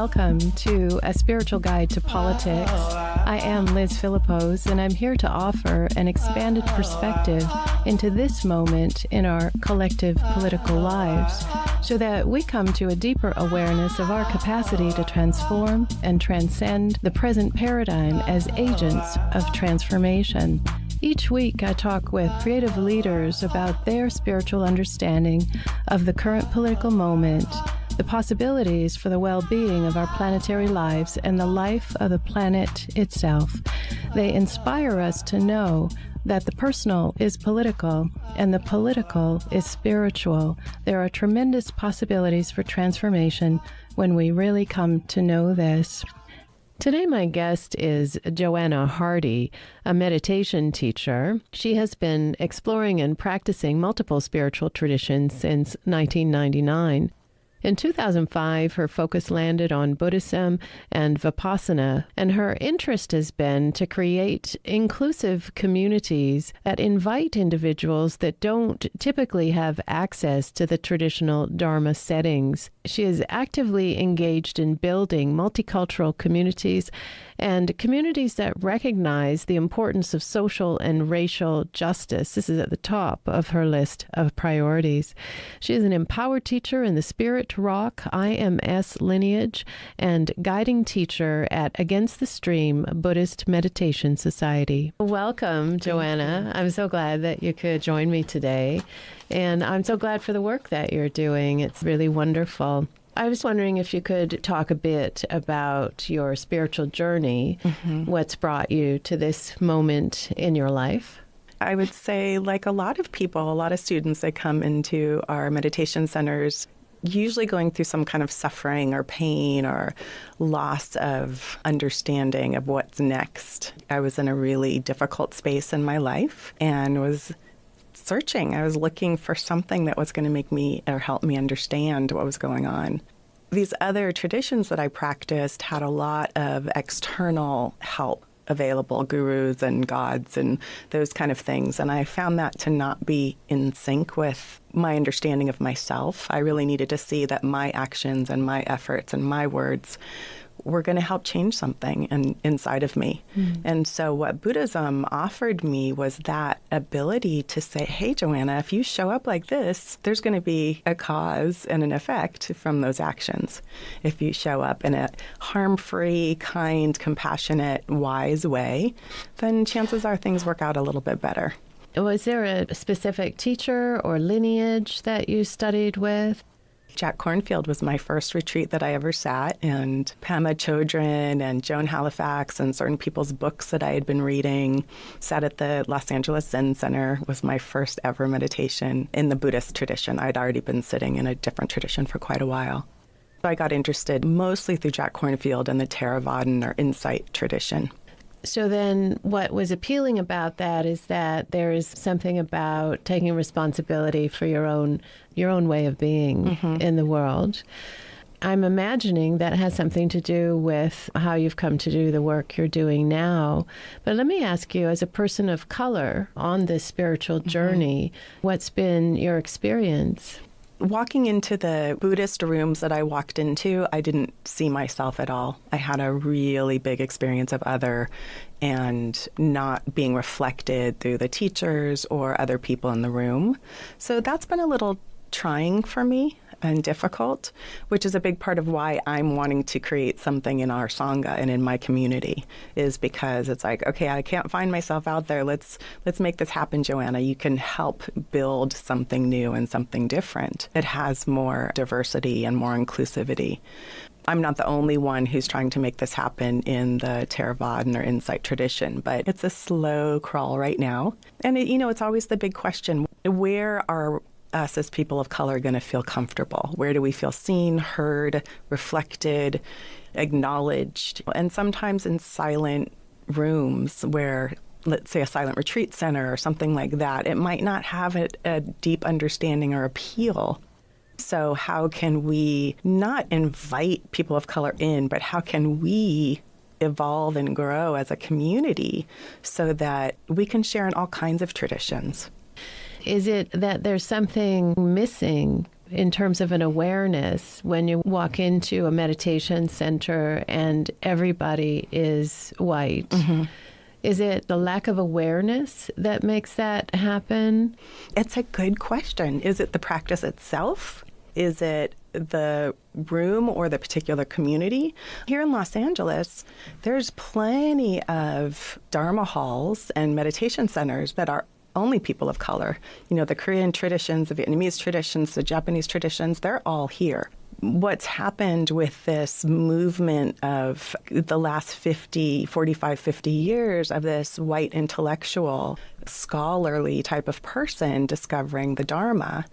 Welcome to A Spiritual Guide to Politics. I am Liz Philippos, and I'm here to offer an expanded perspective into this moment in our collective political lives so that we come to a deeper awareness of our capacity to transform and transcend the present paradigm as agents of transformation. Each week, I talk with creative leaders about their spiritual understanding of the current political moment, the possibilities for the well-being of our planetary lives, and the life of the planet itself. They inspire us to know that the personal is political and the political is spiritual. There are tremendous possibilities for transformation when we really come to know this. Today, my guest is JoAnna Hardy, a meditation teacher. She has been exploring and practicing multiple spiritual traditions since 1999. In 2005, her focus landed on Buddhism and Vipassana, and her interest has been to create inclusive communities that invite individuals that don't typically have access to the traditional dharma settings. She is actively engaged in building multicultural communities and communities that recognize the importance of social and racial justice. This is at the top of her list of priorities. She is an empowered teacher in the Spirit to Rock IMS lineage and guiding teacher at Against the Stream Buddhist Meditation Society. Welcome, JoAnna. I'm so glad that you could join me today. And I'm so glad for the work that you're doing. It's really wonderful. I was wondering if you could talk a bit about your spiritual journey, what's brought you to this moment in your life. I would say, like a lot of people, a lot of students that come into our meditation centers, usually going through some kind of suffering or pain or loss of understanding of what's next. I was in a really difficult space in my life and was searching. I was looking for something that was going to make me or help me understand what was going on. These other traditions that I practiced had a lot of external help available, gurus and gods and those kind of things. And I found that to not be in sync with my understanding of myself. I really needed to see that my actions and my efforts and my words were going to help change something inside of me. And so what Buddhism offered me was that ability to say, hey, JoAnna, if you show up like this, there's going to be a cause and an effect from those actions. If you show up in a harm-free, kind, compassionate, wise way, then chances are things work out a little bit better. Was there a specific teacher or lineage that you studied with? Jack Kornfield was my first retreat that I ever sat, and Pema Chodron and Joan Halifax and certain people's books that I had been reading. Sat at the Los Angeles Zen Center was my first ever meditation in the Buddhist tradition. I'd already been sitting in a different tradition for quite a while. I got interested mostly through Jack Kornfield and the Theravadan or insight tradition. So then what was appealing about that is that there is something about taking responsibility for your own way of being in the world. I'm imagining that has something to do with how you've come to do the work you're doing now. But let me ask you, as a person of color on this spiritual journey, what's been your experience? Walking into the Buddhist rooms that I walked into, I didn't see myself at all. I had a really big experience of other and not being reflected through the teachers or other people in the room. So that's been a little trying for me and difficult, which is a big part of why I'm wanting to create something in our Sangha and in my community, is because it's like, okay, I can't find myself out there. Let's make this happen, JoAnna. You can help build something new and something different. It has more diversity and more inclusivity. I'm not the only one who's trying to make this happen in the Theravadan or insight tradition, but it's a slow crawl right now. And it's always the big question, where are us as people of color going to feel comfortable? Where do we feel seen, heard, reflected, acknowledged? And sometimes in silent rooms where, let's say, a silent retreat center or something like that, it might not have a deep understanding or appeal. So how can we not invite people of color in, but how can we evolve and grow as a community so that we can share in all kinds of traditions? Is it that there's something missing in terms of an awareness when you walk into a meditation center and everybody is white? Mm-hmm. Is it the lack of awareness that makes that happen? It's a good question. Is it the practice itself? Is it the room or the particular community? Here in Los Angeles, there's plenty of dharma halls and meditation centers that are only people of color. You know, the Korean traditions, the Vietnamese traditions, the Japanese traditions, they're all here. What's happened with this movement of the last 45, 50 years of this white intellectual, scholarly type of person discovering the Dharma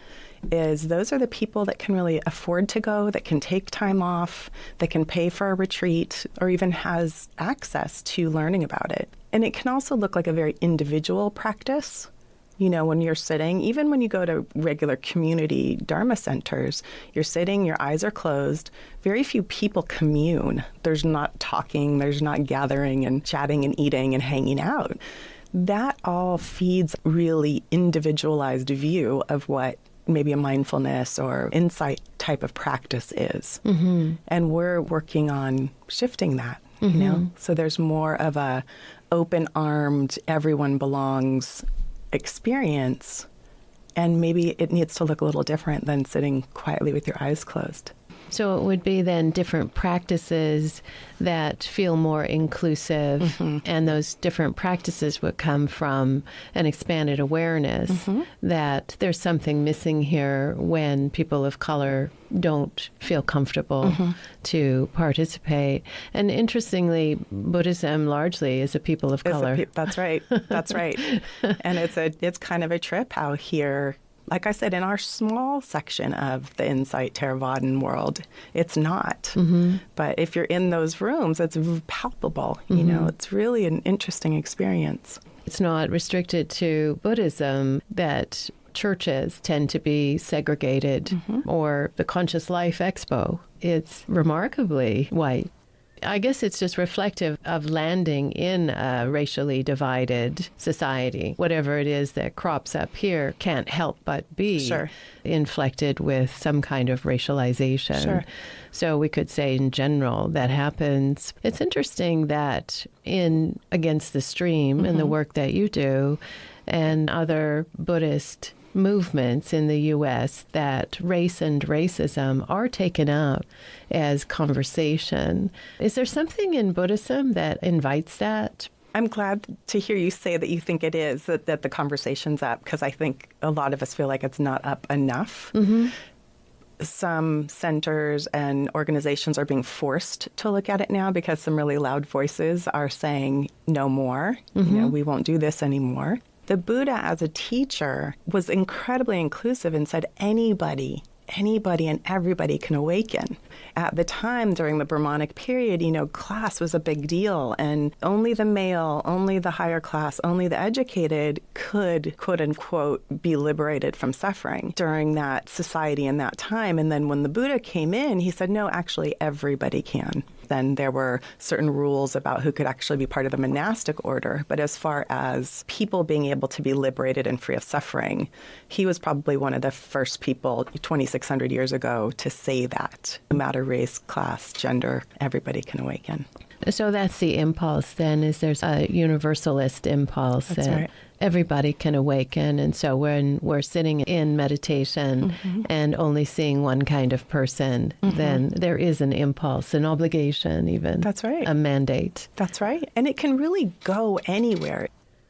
is those are the people that can really afford to go, that can take time off, that can pay for a retreat, or even has access to learning about it. And it can also look like a very individual practice. You know, when you're sitting, even when you go to regular community Dharma centers, you're sitting, your eyes are closed. Very few people commune. There's not talking, there's not gathering and chatting and eating and hanging out. That all feeds really individualized view of what maybe a mindfulness or insight type of practice is. Mm-hmm. And we're working on shifting that, you know? So there's more of a open-armed, everyone belongs experience, and maybe it needs to look a little different than sitting quietly with your eyes closed. So it would be then different practices that feel more inclusive, and those different practices would come from an expanded awareness that there's something missing here when people of color don't feel comfortable to participate. And interestingly, Buddhism largely is a people of color. That's right. That's right. And it's kind of a trip how here, like I said, in our small section of the Insight Theravadan world, it's not. But if you're in those rooms, it's palpable. You know, it's really an interesting experience. It's not restricted to Buddhism that churches tend to be segregated or the Conscious Life Expo. It's remarkably white. I guess it's just reflective of landing in a racially divided society. Whatever it is that crops up here can't help but be inflected with some kind of racialization. So we could say in general that happens. It's interesting that in Against the Stream and the work that you do and other Buddhist movements in the U.S. that race and racism are taken up as conversation. Is there something in Buddhism that invites that? I'm glad to hear you say that you think it is, that the conversation's up, because I think a lot of us feel like it's not up enough. Some centers and organizations are being forced to look at it now because some really loud voices are saying no more. You know, we won't do this anymore. The Buddha, as a teacher, was incredibly inclusive and said anybody and everybody can awaken. At the time, during the Brahmanic period, you know, class was a big deal, and only the male, only the higher class, only the educated could, quote unquote, be liberated from suffering during that society and that time. And then when the Buddha came in, he said, no, actually, everybody can. Then there were certain rules about who could actually be part of the monastic order. But as far as people being able to be liberated and free of suffering, he was probably one of the first people 2,600 years ago to say that. No matter race, class, gender, everybody can awaken. So that's the impulse then, is there's a universalist impulse that everybody can awaken. And so when we're sitting in meditation and only seeing one kind of person, then there is an impulse, an obligation even. That's right. A mandate. That's right. And it can really go anywhere.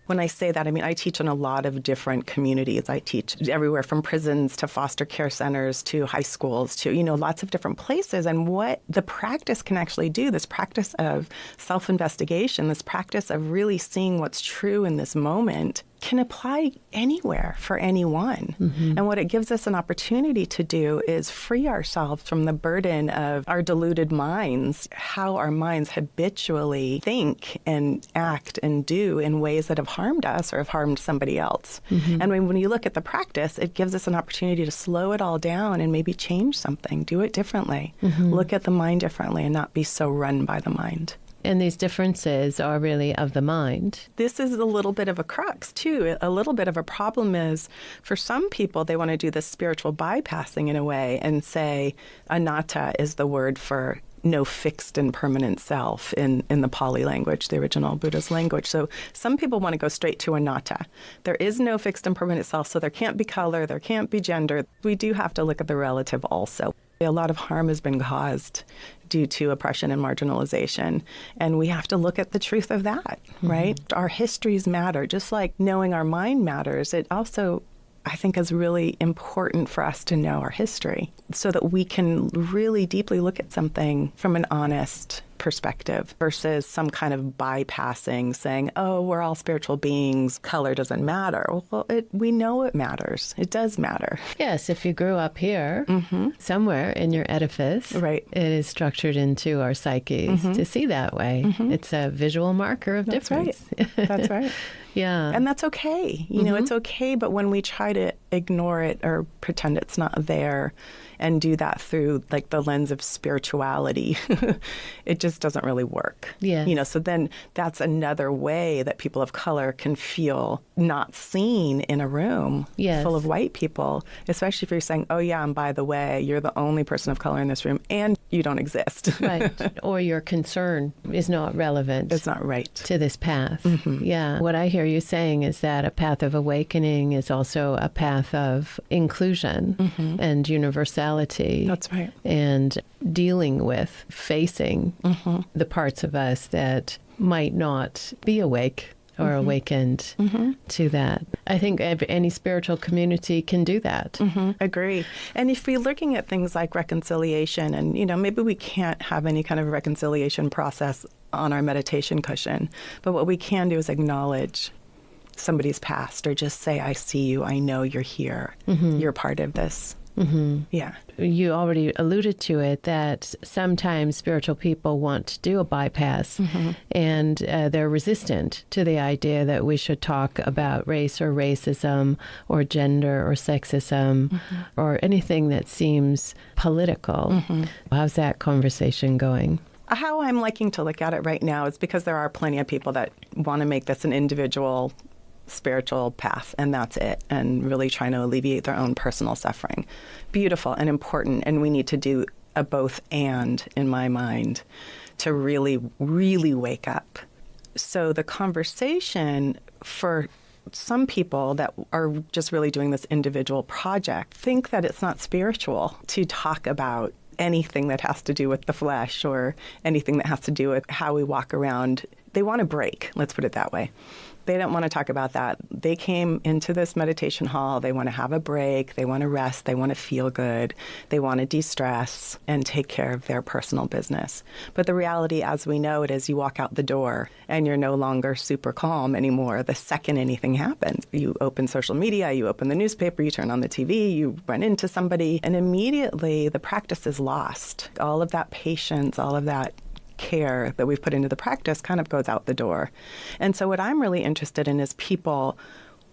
When I say that, I mean, I teach in a lot of different communities. I teach everywhere from prisons to foster care centers to high schools to, you know, lots of different places. And what the practice can actually do, this practice of self-investigation, this practice of really seeing what's true in this moment, can apply anywhere for anyone. And what it gives us an opportunity to do is free ourselves from the burden of our deluded minds, how our minds habitually think and act and do in ways that have harmed us or have harmed somebody else. And when you look at the practice, it gives us an opportunity to slow it all down and maybe change something, do it differently, look at the mind differently and not be so run by the mind. And these differences are really of the mind. This is a little bit of a crux, too. A little bit of a problem is, for some people, they want to do this spiritual bypassing in a way and say anatta is the word for no fixed and permanent self in the Pali language, the original Buddha's language. So some people want to go straight to anatta. There is no fixed and permanent self, so there can't be color, there can't be gender. We do have to look at the relative also. A lot of harm has been caused due to oppression and marginalization, and we have to look at the truth of that, right? Our histories matter, just like knowing our mind matters. It also, I think, is really important for us to know our history so that we can really deeply look at something from an honest perspective versus some kind of bypassing, saying, oh, we're all spiritual beings, color doesn't matter. Well, we know it matters. It does matter. Yes, if you grew up here, somewhere in your edifice, right, it is structured into our psyches to see that way. It's a visual marker of difference. Right. That's right. Yeah. And that's okay. You know, it's okay, but when we try to ignore it or pretend it's not there and do that through like the lens of spirituality, it just doesn't really work. Yeah. You know, so then that's another way that people of color can feel not seen in a room full of white people, especially if you're saying, oh yeah, and by the way, you're the only person of color in this room and you don't exist. Right. Or your concern is not relevant. It's not right. To this path. Yeah. What I hear you saying is that a path of awakening is also a path of inclusion and universality. That's right. And dealing with, facing the parts of us that might not be awake or awakened to that. I think any spiritual community can do that. Agree. And if we're looking at things like reconciliation, and, you know, maybe we can't have any kind of reconciliation process on our meditation cushion, but what we can do is acknowledge somebody's past or just say, I see you, I know you're here, you're part of this. Yeah. You already alluded to it, that sometimes spiritual people want to do a bypass and they're resistant to the idea that we should talk about race or racism or gender or sexism or anything that seems political. How's that conversation going? How I'm liking to look at it right now is because there are plenty of people that want to make this an individual spiritual path, and that's it, and really trying to alleviate their own personal suffering. Beautiful and important, and we need to do a both and, in my mind, to really, really wake up. So the conversation for some people that are just really doing this individual project think that it's not spiritual to talk about anything that has to do with the flesh or anything that has to do with how we walk around. They want a break, let's put it that way. They don't want to talk about that. They came into this meditation hall. They want to have a break. They want to rest. They want to feel good. They want to de-stress and take care of their personal business. But the reality, as we know it, is you walk out the door and you're no longer super calm anymore the second anything happens. You open social media, you open the newspaper, you turn on the TV, you run into somebody, and immediately the practice is lost. All of that patience, all of that care that we've put into the practice kind of goes out the door. And so what I'm really interested in is people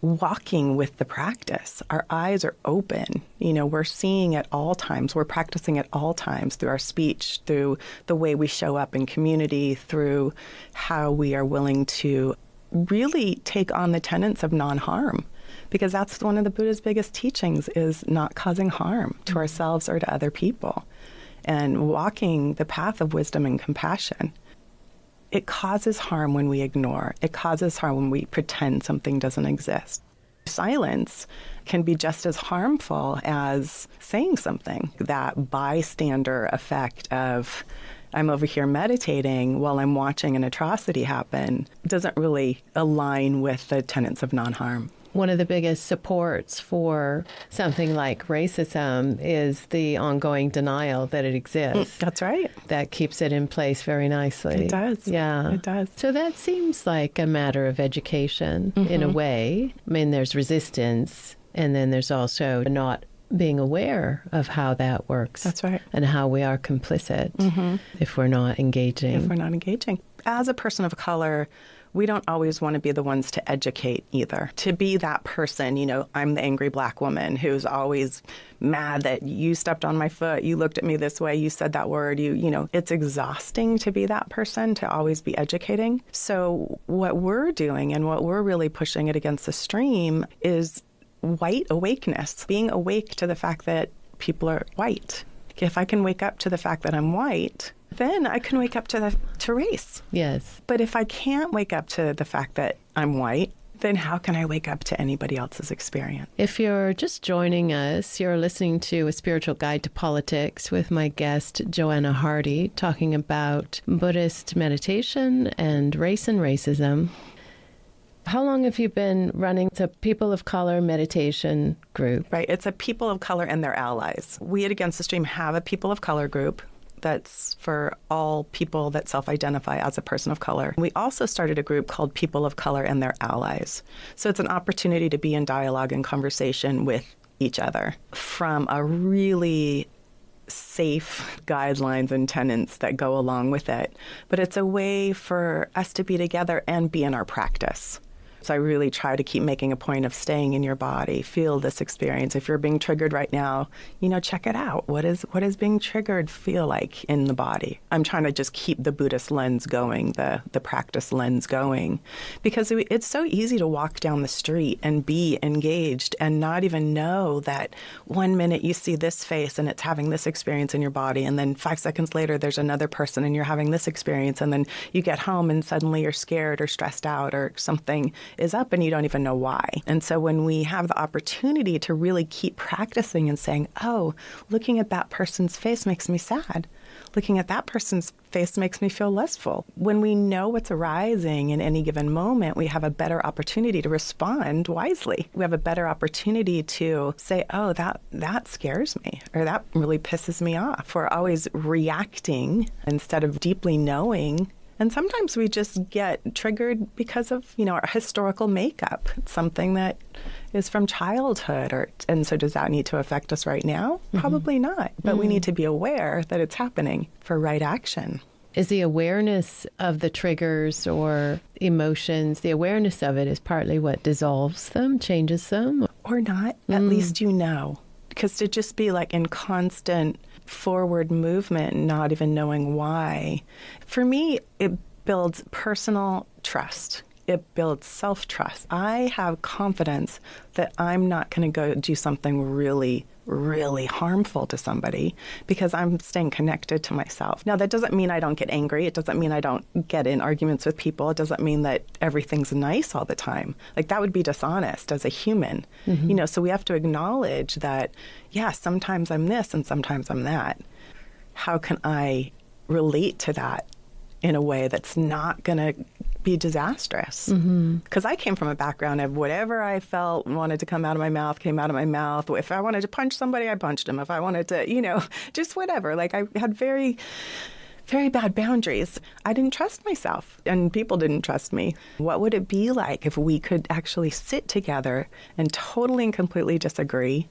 walking with the practice. Our eyes are open. You know, we're seeing at all times. We're practicing at all times through our speech, through the way we show up in community, through how we are willing to really take on the tenets of non-harm. Because that's one of the Buddha's biggest teachings, is not causing harm to ourselves or to other people. And walking the path of wisdom and compassion. It causes harm when we ignore. It causes harm when we pretend something doesn't exist. Silence can be just as harmful as saying something. That bystander effect of, I'm over here meditating while I'm watching an atrocity happen, doesn't really align with the tenets of non-harm. one of the biggest supports for something like racism is the ongoing denial that it exists. That's right. That keeps it in place very nicely. It does. Yeah. It does. So that seems like a matter of education in a way. I mean, there's resistance, and then there's also not being aware of how that works. That's right. And how we are complicit if we're not engaging. If we're not engaging. As a person of color, we don't always want to be the ones to educate either. To be that person, you know, I'm the angry Black woman who's always mad that you stepped on my foot, you looked at me this way, you said that word, you know, it's exhausting to be that person, to always be educating. So what we're doing and what we're really pushing it against the stream is white awakeness, being awake to the fact that people are white. If I can wake up to the fact that I'm white, then I can wake up to race. Yes. But if I can't wake up to the fact that I'm white, then how can I wake up to anybody else's experience? If you're just joining us, you're listening to A Spiritual Guide to Politics with my guest, JoAnna Hardy, talking about Buddhist meditation and race and racism. How long have you been running the People of Color meditation group? Right. It's a People of Color and their allies. We at Against the Stream have a People of Color group that's for all people that self-identify as a person of color. We also started a group called People of Color and Their Allies. So it's an opportunity to be in dialogue and conversation with each other from a really safe guidelines and tenets that go along with it. But it's a way for us to be together and be in our practice. So I really try to keep making a point of staying in your body, feel this experience. If you're being triggered right now, you know, check it out. What is being triggered feel like in the body? I'm trying to just keep the Buddhist lens going, the practice lens going, because it's so easy to walk down the street and be engaged and not even know that 1 minute you see this face and it's having this experience in your body, and then 5 seconds later there's another person and you're having this experience, and then you get home and suddenly you're scared or stressed out or something is up and you don't even know why. And so when we have the opportunity to really keep practicing and saying, oh, looking at that person's face makes me sad. Looking at that person's face makes me feel less full. When we know what's arising in any given moment, we have a better opportunity to respond wisely. We have a better opportunity to say, oh, that scares me, or that really pisses me off. We're always reacting instead of deeply knowing. And sometimes we just get triggered because of, you know, our historical makeup. It's something that is from childhood. And so does that need to affect us right now? Probably not. But we need to be aware that it's happening for right action. Is the awareness of the triggers or emotions, the awareness of it is partly what dissolves them, changes them? Or not. At least you know. Because to just be like in constant forward movement, not even knowing why, for me, it builds personal trust. It builds self-trust. I have confidence that I'm not going to go do something really, really harmful to somebody because I'm staying connected to myself. Now, that doesn't mean I don't get angry. It doesn't mean I don't get in arguments with people. It doesn't mean that everything's nice all the time. Like, that would be dishonest as a human. You know, so we have to acknowledge that, yeah, sometimes I'm this and sometimes I'm that. How can I relate to that in a way that's not going to be disastrous? Because I came from a background of whatever I felt wanted to come out of my mouth, came out of my mouth. If I wanted to punch somebody, I punched them. If I wanted to, you know, just whatever. Like, I had very, very bad boundaries. I didn't trust myself, and people didn't trust me. What would it be like if we could actually sit together and totally and completely disagree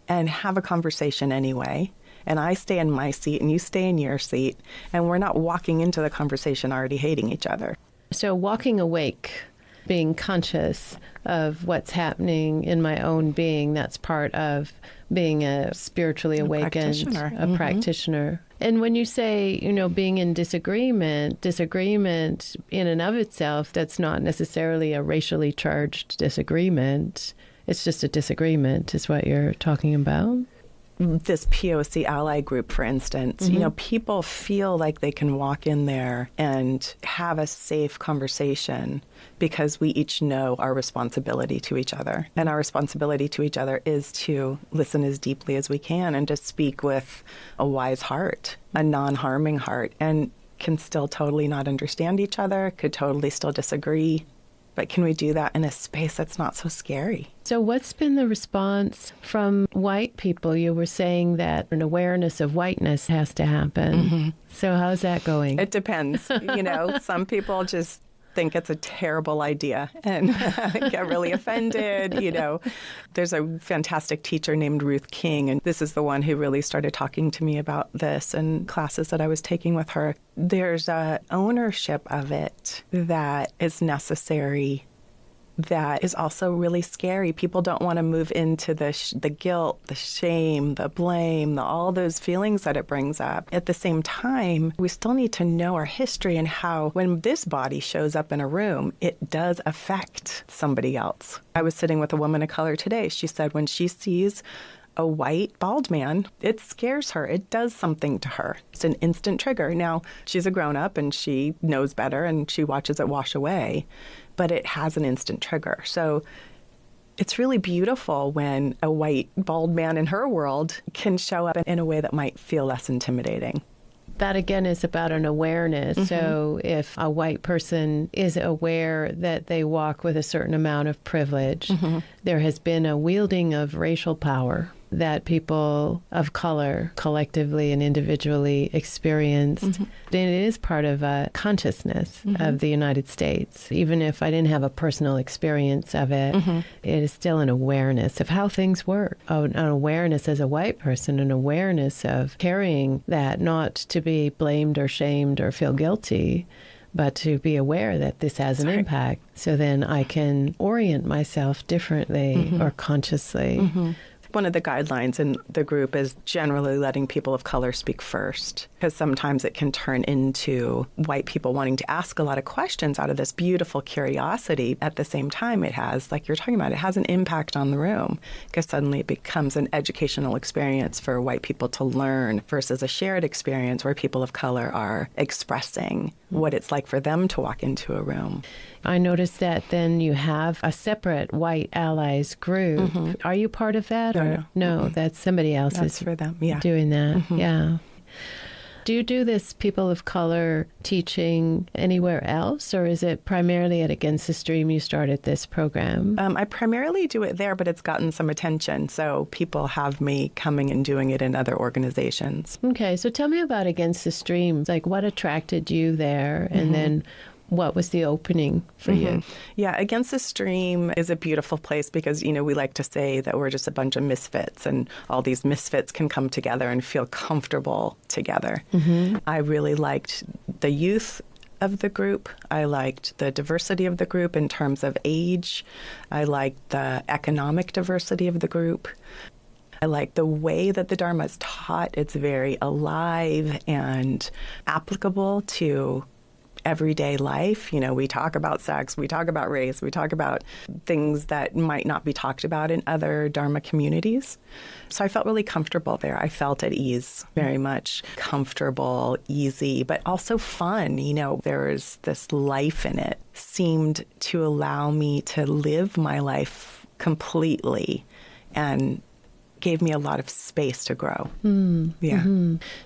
and have a conversation anyway? And I stay in my seat and you stay in your seat, and we're not walking into the conversation already hating each other. So walking awake, being conscious of what's happening in my own being, that's part of being a spiritually awakened, practitioner. And when you say, you know, being in disagreement in and of itself, that's not necessarily a racially charged disagreement. It's just a disagreement is what you're talking about. This POC ally group, for instance, you know, people feel like they can walk in there and have a safe conversation because we each know our responsibility to each other. And our responsibility to each other is to listen as deeply as we can and to speak with a wise heart, a non-harming heart, and can still totally not understand each other, could totally still disagree, but can we do that in a space that's not so scary? So what's been the response from white people? You were saying that an awareness of whiteness has to happen. So how's that going? It depends. Some people just think it's a terrible idea and get really offended. There's a fantastic teacher named Ruth King, and this is the one who really started talking to me about this in classes that I was taking with her. There's a ownership of it that is necessary that is also really scary. People don't want to move into the guilt, the shame, the blame, all those feelings that it brings up. At the same time, we still need to know our history and how when this body shows up in a room, it does affect somebody else. I was sitting with a woman of color today. She said when she sees a white bald man, it scares her. It does something to her. It's an instant trigger. Now, she's a grown-up and she knows better and she watches it wash away, but it has an instant trigger. So it's really beautiful when a white bald man in her world can show up in a way that might feel less intimidating. That again is about an awareness. So if a white person is aware that they walk with a certain amount of privilege, there has been a wielding of racial power that people of color collectively and individually experienced. And it is part of a consciousness of the United States. Even if I didn't have a personal experience of it, it is still an awareness of how things work. An awareness as a white person, an awareness of carrying that, not to be blamed or shamed or feel guilty, but to be aware that this has an impact. So then I can orient myself differently or consciously. One of the guidelines in the group is generally letting people of color speak first, because sometimes it can turn into white people wanting to ask a lot of questions out of this beautiful curiosity. At the same time, it has, like you're talking about, it has an impact on the room, because suddenly it becomes an educational experience for white people to learn versus a shared experience where people of color are expressing what it's like for them to walk into a room. I noticed that then you have a separate white allies group. Are you part of that? No, that's somebody else That's for them, doing that. Yeah. Do you do this people of color teaching anywhere else, or is it primarily at Against the Stream you started this program? I primarily do it there, but it's gotten some attention. So people have me coming and doing it in other organizations. Okay, so tell me about Against the Stream. Like, what attracted you there, and then what was the opening for you? Yeah, Against the Stream is a beautiful place because, we like to say that we're just a bunch of misfits, and all these misfits can come together and feel comfortable together. I really liked the youth of the group. I liked the diversity of the group in terms of age. I liked the economic diversity of the group. I like the way that the Dharma is taught. It's very alive and applicable to everyday life. We talk about sex, we talk about race, we talk about things that might not be talked about in other Dharma communities. So I felt really comfortable there. I felt at ease, very much comfortable, easy, but also fun. There was this life in it, seemed to allow me to live my life completely and gave me a lot of space to grow.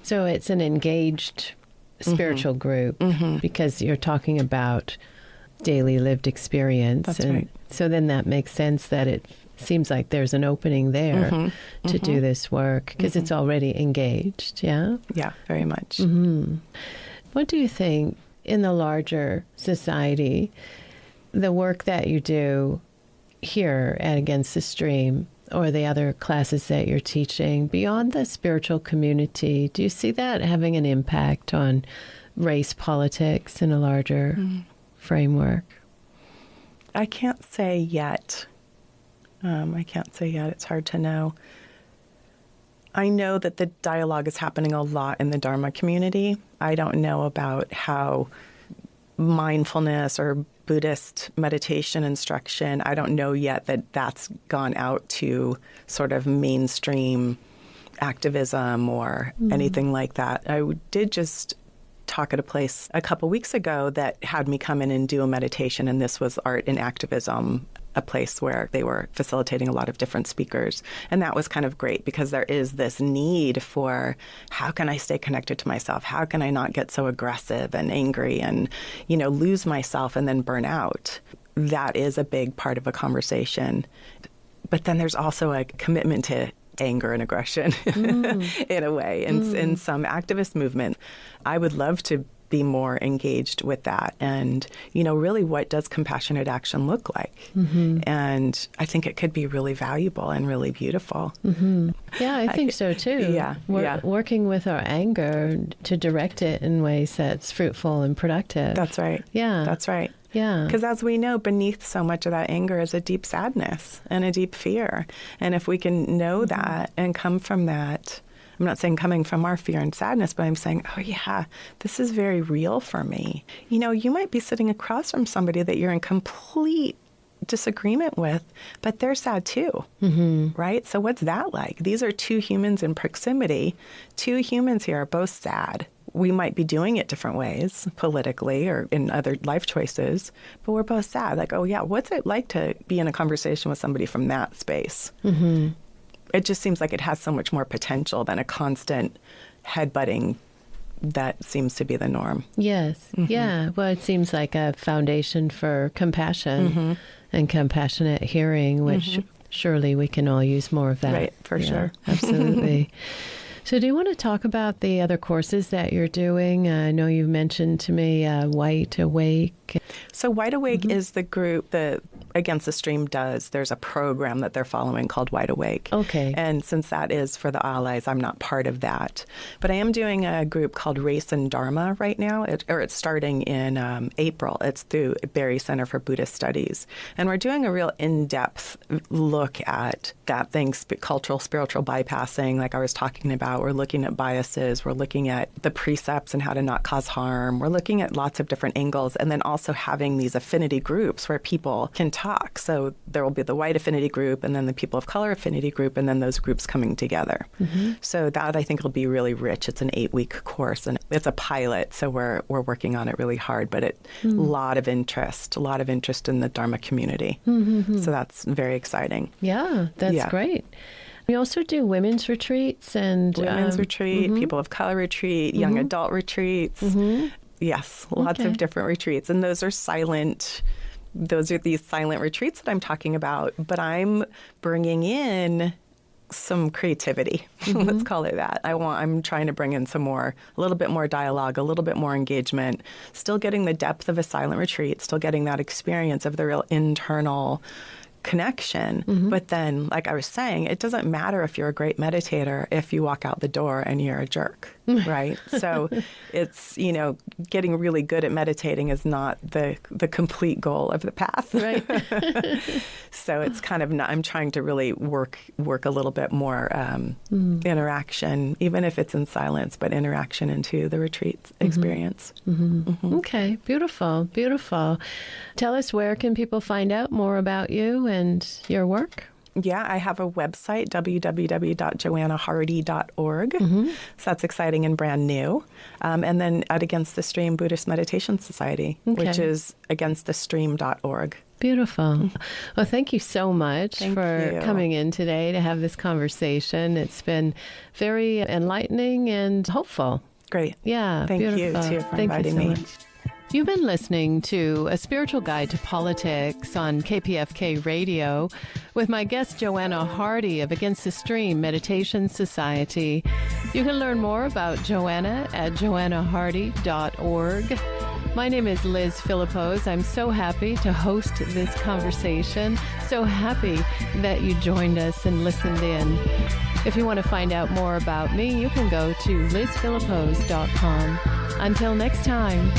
So it's an engaged spiritual group because you're talking about daily lived experience. That's right. So then that makes sense that it seems like there's an opening there to do this work because it's already engaged, yeah? Yeah, very much. What do you think in the larger society, the work that you do here at Against the Stream or the other classes that you're teaching, beyond the spiritual community, do you see that having an impact on race politics in a larger framework? I can't say yet. It's hard to know. I know that the dialogue is happening a lot in the Dharma community. I don't know about how mindfulness or Buddhist meditation instruction, I don't know yet that that's gone out to sort of mainstream activism or anything like that. I did just talk at a place a couple weeks ago that had me come in and do a meditation, and this was art and activism a place where they were facilitating a lot of different speakers. And that was kind of great because there is this need for how can I stay connected to myself? How can I not get so aggressive and angry and, lose myself and then burn out? That is a big part of a conversation. But then there's also a commitment to anger and aggression in a way. In some activist movement, I would love to be more engaged with that. And, really what does compassionate action look like? And I think it could be really valuable and really beautiful. Yeah, I think so too. Yeah. Working with our anger to direct it in ways that's fruitful and productive. That's right. Yeah. That's right. Yeah. Because as we know, beneath so much of that anger is a deep sadness and a deep fear. And if we can know that and come from that, I'm not saying coming from our fear and sadness, but I'm saying, oh, yeah, this is very real for me. You might be sitting across from somebody that you're in complete disagreement with, but they're sad too, right? So what's that like? These are two humans in proximity. Two humans here are both sad. We might be doing it different ways politically or in other life choices, but we're both sad. Like, oh, yeah, what's it like to be in a conversation with somebody from that space? It just seems like it has so much more potential than a constant headbutting that seems to be the norm. Yes. Yeah. Well, it seems like a foundation for compassion and compassionate hearing, which surely we can all use more of that. Right, for sure. Absolutely. So do you want to talk about the other courses that you're doing? I know you mentioned to me White Awake. So White Awake is the group that Against the Stream does. There's a program that they're following called White Awake. Okay. And since that is for the allies, I'm not part of that. But I am doing a group called Race and Dharma right now, it's starting in April. It's through Barry Center for Buddhist Studies. And we're doing a real in-depth look at that thing, cultural, spiritual bypassing, like I was talking about. We're looking at biases. We're looking at the precepts and how to not cause harm. We're looking at lots of different angles, and then also having these affinity groups where people can talk. So there will be the white affinity group and then the people of color affinity group, and then those groups coming together. So that I think will be really rich. It's an 8-week course, and it's a pilot, so we're working on it really hard, but a lot of interest in the Dharma community. So that's very exciting. Yeah, that's great. We also do women's retreats and women's retreat, people of color retreat, young adult retreats. Yes, lots of different retreats. And those are these silent retreats that I'm talking about. But I'm bringing in some creativity. Let's call it that. I'm trying to bring in a little bit more dialogue, a little bit more engagement, still getting the depth of a silent retreat, still getting that experience of the real internal connection. But then, like I was saying, it doesn't matter if you're a great meditator if you walk out the door and you're a jerk, right? So it's, getting really good at meditating is not the complete goal of the path. Right. So it's kind of I'm trying to really work a little bit more interaction, even if it's in silence, but interaction into the retreat experience. Okay, beautiful, beautiful. Tell us, where can people find out more about you and your work? Yeah, I have a website, www.joannahardy.org. So that's exciting and brand new. And then at Against the Stream Buddhist Meditation Society, which is againstthestream.org. Beautiful. Well, thank you so much for coming in today to have this conversation. It's been very enlightening and hopeful. Great. Yeah, Thank beautiful. you, too, for Thank inviting you so me. much. You've been listening to A Spiritual Guide to Politics on KPFK Radio with my guest JoAnna Hardy of Against the Stream Meditation Society. You can learn more about JoAnna at joannahardy.org. My name is Liz Philippos. I'm so happy to host this conversation. So happy that you joined us and listened in. If you want to find out more about me, you can go to lizphilippos.com. Until next time.